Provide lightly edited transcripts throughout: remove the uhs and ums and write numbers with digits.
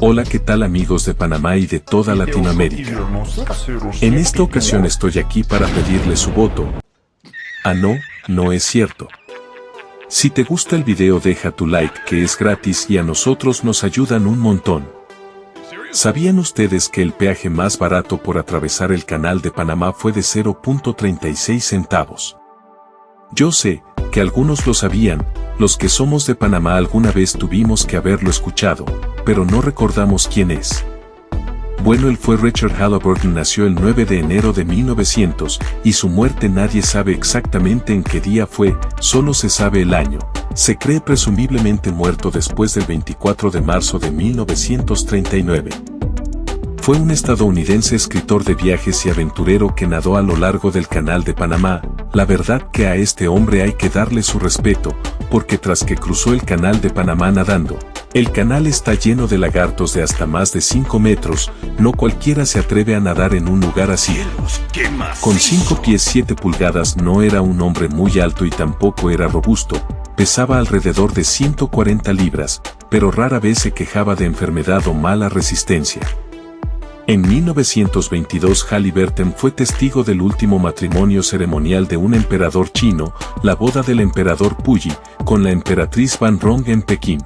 Hola, ¿qué tal amigos de Panamá y de toda Latinoamérica? En esta ocasión estoy aquí para pedirle su voto. Ah, no es cierto. Si te gusta el video deja tu like que es gratis y a nosotros nos ayudan un montón. ¿Sabían ustedes que el peaje más barato por atravesar el Canal de Panamá fue de 0.36 centavos? Yo sé que algunos lo sabían, los que somos de Panamá alguna vez tuvimos que haberlo escuchado, pero no recordamos quién es. Bueno, él fue Richard Halliburton, nació el 9 de enero de 1900, y su muerte nadie sabe exactamente en qué día fue, solo se sabe el año. Se cree presumiblemente muerto después del 24 de marzo de 1939. Fue un estadounidense escritor de viajes y aventurero que nadó a lo largo del Canal de Panamá. La verdad que a este hombre hay que darle su respeto, porque tras que cruzó el Canal de Panamá nadando, el canal está lleno de lagartos de hasta más de 5 metros, no cualquiera se atreve a nadar en un lugar así. Con 5 pies 7 pulgadas no era un hombre muy alto y tampoco era robusto, pesaba alrededor de 140 libras, pero rara vez se quejaba de enfermedad o mala resistencia. En 1922 Halliburton fue testigo del último matrimonio ceremonial de un emperador chino, la boda del emperador Puyi, con la emperatriz Banrong en Pekín.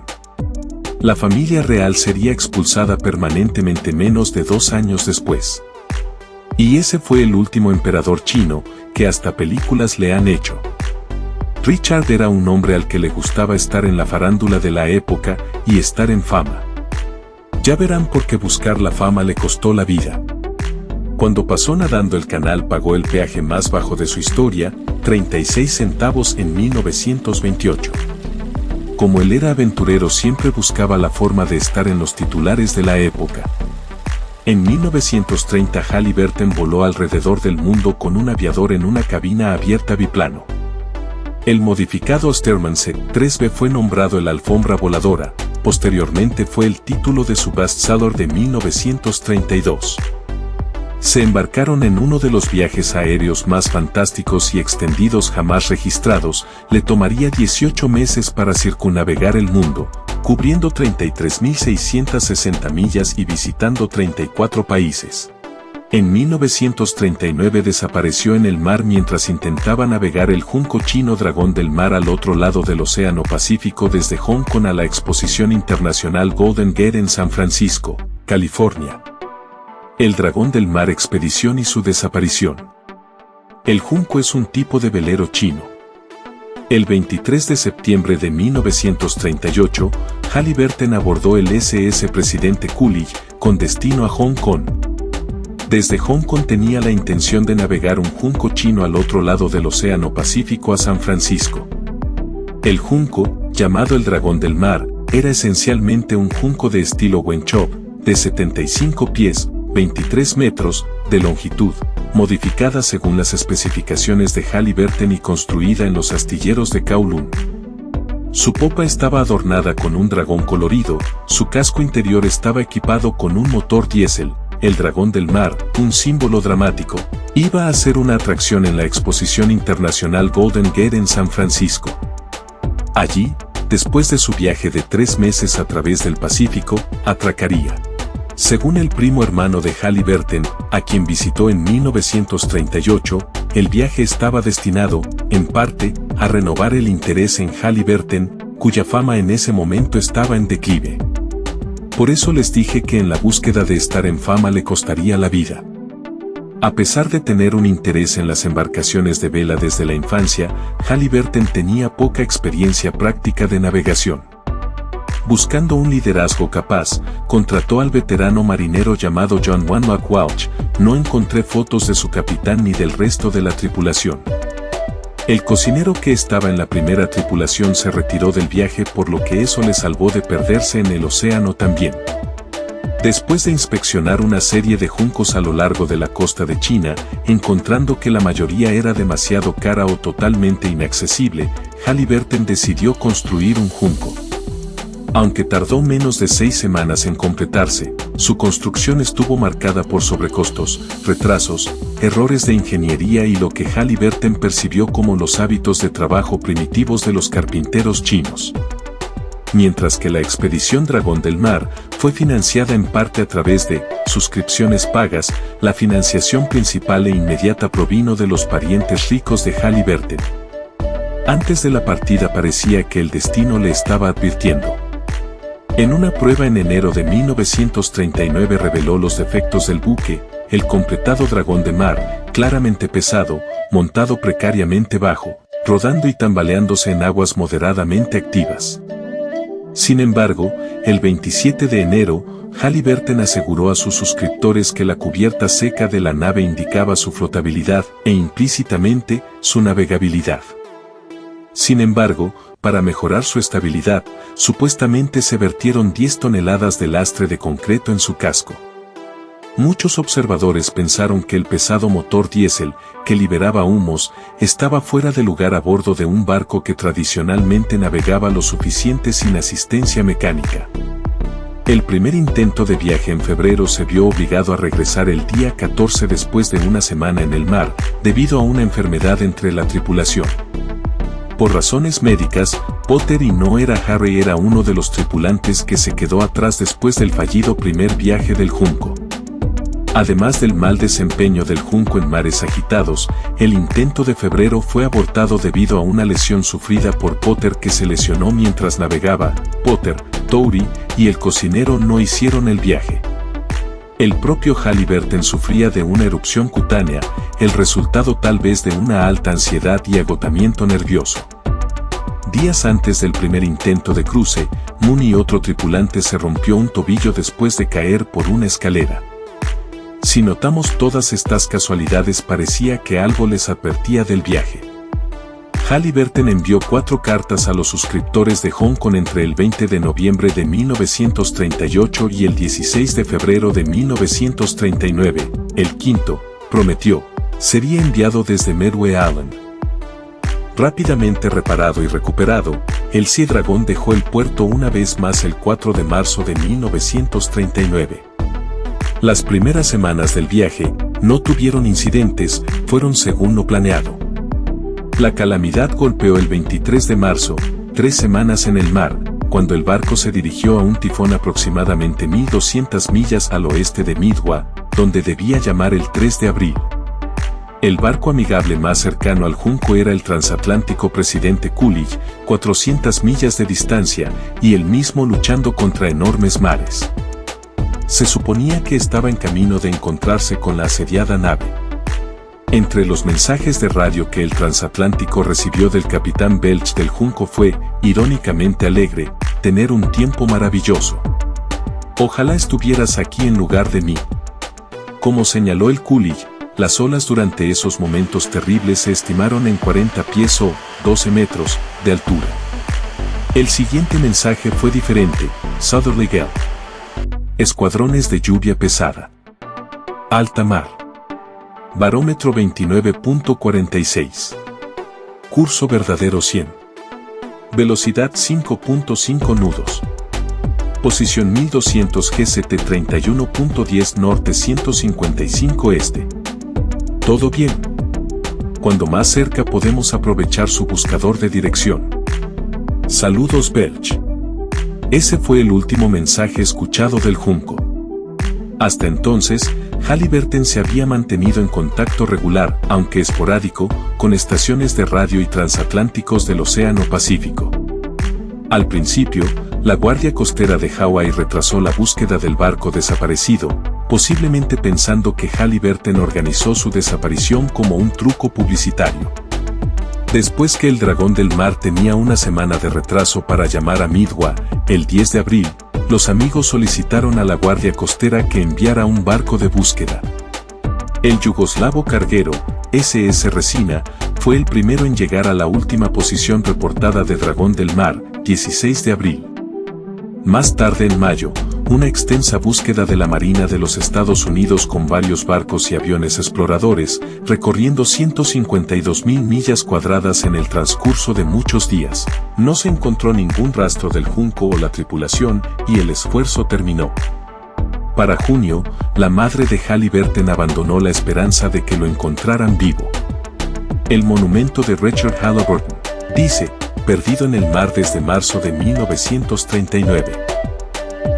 La familia real sería expulsada permanentemente menos de 2 años después. Y ese fue el último emperador chino, que hasta películas le han hecho. Richard era un hombre al que le gustaba estar en la farándula de la época y estar en fama. Ya verán por qué buscar la fama le costó la vida. Cuando pasó nadando el canal pagó el peaje más bajo de su historia, 36 centavos en 1928. Como él era aventurero siempre buscaba la forma de estar en los titulares de la época. En 1930 Halliburton voló alrededor del mundo con un aviador en una cabina abierta biplano. El modificado Stearman C-3B fue nombrado el Alfombra Voladora, posteriormente fue el título de su bestseller de 1932. Se embarcaron en uno de los viajes aéreos más fantásticos y extendidos jamás registrados, le tomaría 18 meses para circunnavegar el mundo, cubriendo 33.660 millas y visitando 34 países. En 1939 desapareció en el mar mientras intentaba navegar el junco chino Dragón del Mar al otro lado del Océano Pacífico desde Hong Kong a la Exposición Internacional Golden Gate en San Francisco, California. El Dragón del Mar expedición y su desaparición. El junco es un tipo de velero chino. El 23 de septiembre de 1938, Halliburton abordó el SS Presidente Coolidge con destino a Hong Kong. Desde Hong Kong tenía la intención de navegar un junco chino al otro lado del Océano Pacífico a San Francisco. El junco, llamado el Dragón del Mar, era esencialmente un junco de estilo Wentworth, de 75 pies, 23 metros, de longitud, modificada según las especificaciones de Halliburton y construida en los astilleros de Kowloon. Su popa estaba adornada con un dragón colorido, su casco interior estaba equipado con un motor diésel. El Dragón del Mar, un símbolo dramático, iba a ser una atracción en la Exposición Internacional Golden Gate en San Francisco. Allí, después de su viaje de 3 meses a través del Pacífico, atracaría. Según el primo hermano de Halliburton, a quien visitó en 1938, el viaje estaba destinado, en parte, a renovar el interés en Halliburton, cuya fama en ese momento estaba en declive. Por eso les dije que en la búsqueda de estar en fama le costaría la vida. A pesar de tener un interés en las embarcaciones de vela desde la infancia, Halliburton tenía poca experiencia práctica de navegación. Buscando un liderazgo capaz, contrató al veterano marinero llamado John Wanmac Walsh. No encontré fotos de su capitán ni del resto de la tripulación. El cocinero que estaba en la primera tripulación se retiró del viaje, por lo que eso le salvó de perderse en el océano también. Después de inspeccionar una serie de juncos a lo largo de la costa de China, encontrando que la mayoría era demasiado cara o totalmente inaccesible, Halliburton decidió construir un junco. Aunque tardó menos de 6 semanas en completarse, su construcción estuvo marcada por sobrecostos, retrasos, errores de ingeniería y lo que Halliburton percibió como los hábitos de trabajo primitivos de los carpinteros chinos. Mientras que la expedición Dragón del Mar fue financiada en parte a través de suscripciones pagas. La financiación principal e inmediata provino de los parientes ricos de Halliburton. Antes de la partida parecía que el destino le estaba advirtiendo. En una prueba en enero de 1939 reveló los defectos del buque, el completado dragón de mar, claramente pesado, montado precariamente bajo, rodando y tambaleándose en aguas moderadamente activas. Sin embargo, el 27 de enero, Halliburton aseguró a sus suscriptores que la cubierta seca de la nave indicaba su flotabilidad e implícitamente su navegabilidad. Sin embargo, para mejorar su estabilidad, supuestamente se vertieron 10 toneladas de lastre de concreto en su casco. Muchos observadores pensaron que el pesado motor diésel, que liberaba humos, estaba fuera de lugar a bordo de un barco que tradicionalmente navegaba lo suficiente sin asistencia mecánica. El primer intento de viaje en febrero se vio obligado a regresar el día 14 después de una semana en el mar, debido a una enfermedad entre la tripulación. Por razones médicas, Potter y no era Harry era uno de los tripulantes que se quedó atrás después del fallido primer viaje del Junco. Además del mal desempeño del Junco en mares agitados, el intento de febrero fue abortado debido a una lesión sufrida por Potter que se lesionó mientras navegaba. Potter, Tory y el cocinero no hicieron el viaje. El propio Halliburton sufría de una erupción cutánea, el resultado tal vez de una alta ansiedad y agotamiento nervioso. Días antes del primer intento de cruce, Moon y otro tripulante se rompió un tobillo después de caer por una escalera. Si notamos todas estas casualidades, parecía que algo les advertía del viaje. Halliburton envió 4 cartas a los suscriptores de Hong Kong entre el 20 de noviembre de 1938 y el 16 de febrero de 1939. El quinto, prometió, sería enviado desde Medway Island. Rápidamente reparado y recuperado, el Sea Dragon dejó el puerto una vez más el 4 de marzo de 1939. Las primeras semanas del viaje no tuvieron incidentes, fueron según lo planeado. La calamidad golpeó el 23 de marzo, 3 semanas en el mar, cuando el barco se dirigió a un tifón aproximadamente 1200 millas al oeste de Midway, donde debía llamar el 3 de abril. El barco amigable más cercano al Junco era el transatlántico Presidente Coolidge, 400 millas de distancia, y el mismo luchando contra enormes mares. Se suponía que estaba en camino de encontrarse con la asediada nave. Entre los mensajes de radio que el transatlántico recibió del capitán Belch del Junco fue, irónicamente alegre, tener un tiempo maravilloso. Ojalá estuvieras aquí en lugar de mí. Como señaló el Coolidge, las olas durante esos momentos terribles se estimaron en 40 pies o 12 metros de altura. El siguiente mensaje fue diferente: Southerly Gale. Escuadrones de lluvia pesada. Alta mar. Barómetro 29.46. Curso verdadero 100. Velocidad 5.5 nudos. Posición 1200 GCT 31.10 norte 155 este. Todo bien. Cuando más cerca podemos aprovechar su buscador de dirección. Saludos Belch. Ese fue el último mensaje escuchado del Junco. Hasta entonces, Halliburton se había mantenido en contacto regular, aunque esporádico, con estaciones de radio y transatlánticos del Océano Pacífico. Al principio, la Guardia Costera de Hawái retrasó la búsqueda del barco desaparecido, posiblemente pensando que Halliburton organizó su desaparición como un truco publicitario. Después que el Dragón del Mar tenía una semana de retraso para llamar a Midway, el 10 de abril, los amigos solicitaron a la Guardia Costera que enviara un barco de búsqueda. El yugoslavo carguero, SS Resina, fue el primero en llegar a la última posición reportada de Dragón del Mar, 16 de abril. Más tarde en mayo, una extensa búsqueda de la Marina de los Estados Unidos con varios barcos y aviones exploradores, recorriendo 152.000 millas cuadradas en el transcurso de muchos días. No se encontró ningún rastro del Junco o la tripulación, y el esfuerzo terminó. Para junio, la madre de Halliburton abandonó la esperanza de que lo encontraran vivo. El monumento de Richard Halliburton, dice, perdido en el mar desde marzo de 1939.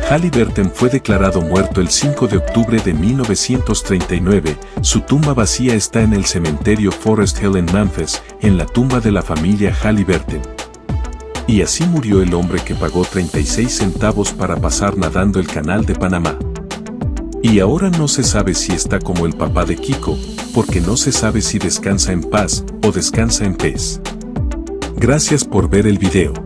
Halliburton fue declarado muerto el 5 de octubre de 1939, su tumba vacía está en el cementerio Forest Hill en Memphis, en la tumba de la familia Halliburton. Y así murió el hombre que pagó 36 centavos para pasar nadando el canal de Panamá. Y ahora no se sabe si está como el papá de Kiko, porque no se sabe si descansa en paz o descansa en pez. Gracias por ver el video.